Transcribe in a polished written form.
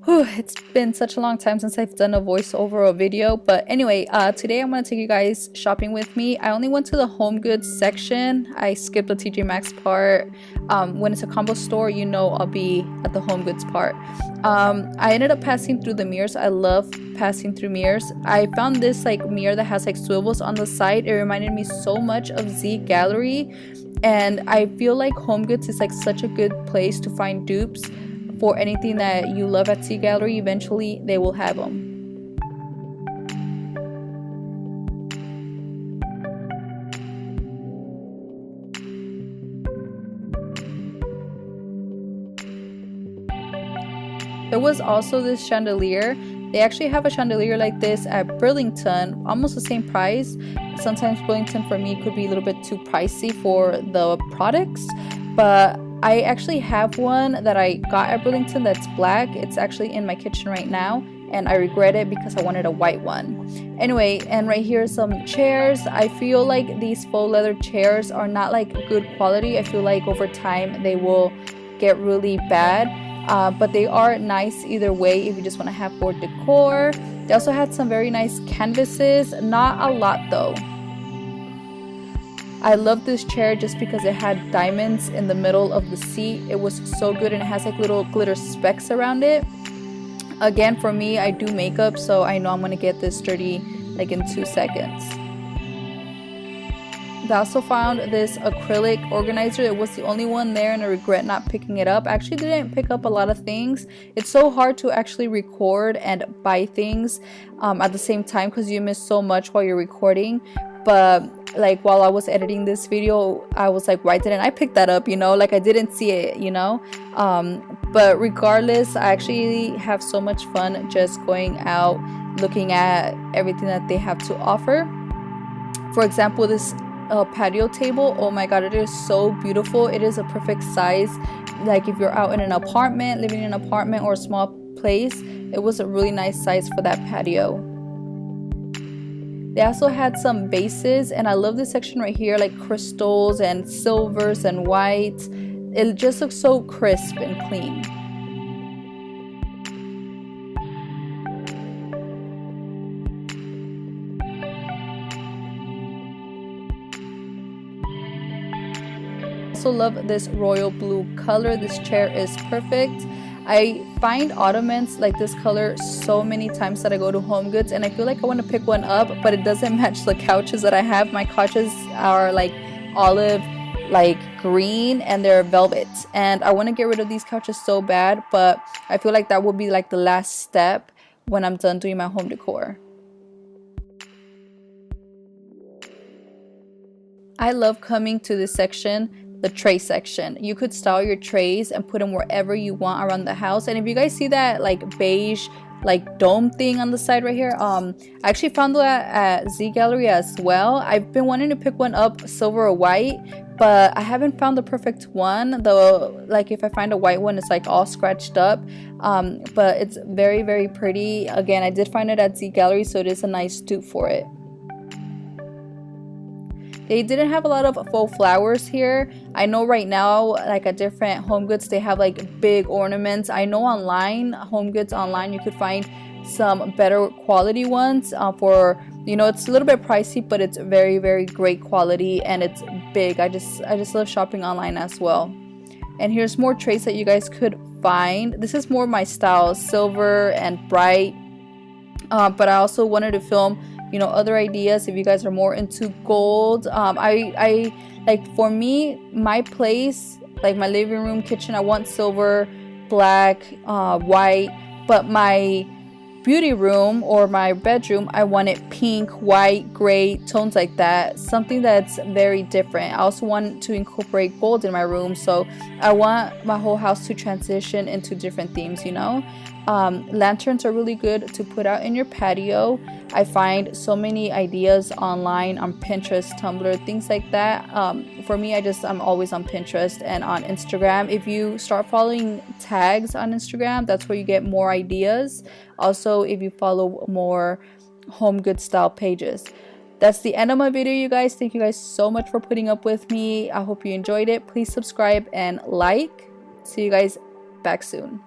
Whew, it's been such a long time since I've done a voiceover or video, but anyway, today I'm going to take you guys shopping with me. I only went to the home goods section. I skipped the TJ Maxx part. When it's a combo store, you know I'll be at the home goods part. I ended up passing through the mirrors. I love passing through mirrors. I found this like mirror that has like swivels on the side. It reminded me so much of Z Gallery, and I feel like home goods is like such a good place to find dupes for anything that you love at Z Gallery. Eventually they will have them. There was also this chandelier. They actually have a chandelier like this at Burlington, almost the same price. Sometimes Burlington for me could be a little bit too pricey for the products, but I actually have one that I got at Burlington that's black. It's actually in my kitchen right now, and I regret it because I wanted a white one. Anyway, and right here are some chairs. I feel like these faux leather chairs are not like good quality. I feel like over time they will get really bad, but they are nice either way if you just want to have for decor. They also had some very nice canvases, not a lot though. I love this chair just because it had diamonds in the middle of the seat. It was so good, and it has like little glitter specks around it. Again, for me, I do makeup, so I know I'm gonna get this dirty like in 2 seconds. I also found this acrylic organizer. It was the only one there, and I regret not picking it up. I actually didn't pick up a lot of things. It's so hard to actually record and buy things at the same time because you miss so much while you're recording. But like while I was editing this video, I was like, why didn't I pick that up, you know? Like I didn't see it, you know? But regardless, I actually have so much fun just going out looking at everything that they have to offer. For example, this patio table, oh my god, it is so beautiful. It is a perfect size, like if you're out in an apartment, living in an apartment or a small place. It was a really nice size for that patio. They also had some vases, and I love this section right here, like crystals and silvers and whites. It just looks so crisp and clean. I also love this royal blue color. This chair is perfect. I find ottomans like this color so many times that I go to home goods, and I feel like I want to pick one up, but it doesn't match the couches that I have. My couches are like olive like green, and they're velvet, and I want to get rid of these couches so bad, but I feel like that will be like the last step when I'm done doing my home decor. I love coming to this section, the tray section. You could style your trays and put them wherever you want around the house. And if you guys see that like beige like dome thing on the side right here, I actually found that at Z Gallery as well. I've been wanting to pick one up, silver or white, but I haven't found the perfect one though. Like if I find a white one, it's like all scratched up, but it's very, very pretty. Again, I did find it at Z Gallery, so it is a nice dupe for it. They didn't have a lot of faux flowers here. I know right now, like at different home goods, they have like big ornaments. I know online, home goods online, you could find some better quality ones for, you know, it's a little bit pricey, but it's very, very great quality, and it's big. I just love shopping online as well. And here's more trays that you guys could find. This is more my style, silver and bright, but I also wanted to film, you know, other ideas if you guys are more into gold. I like, for me, my place, like my living room, kitchen, I want silver, black, white, but my beauty room or my bedroom, I want it pink, white, gray, tones like that, something that's very different. I also want to incorporate gold in my room, so I want my whole house to transition into different themes, you know. Lanterns are really good to put out in your patio. I find so many ideas online on Pinterest, Tumblr, things like that. For me, I'm always on Pinterest and on Instagram. If you start following tags on Instagram, that's where you get more ideas. Also, if you follow more home good style pages. That's the end of my video, you guys. Thank you guys so much for putting up with me. I hope you enjoyed it. Please subscribe and like. See you guys back soon.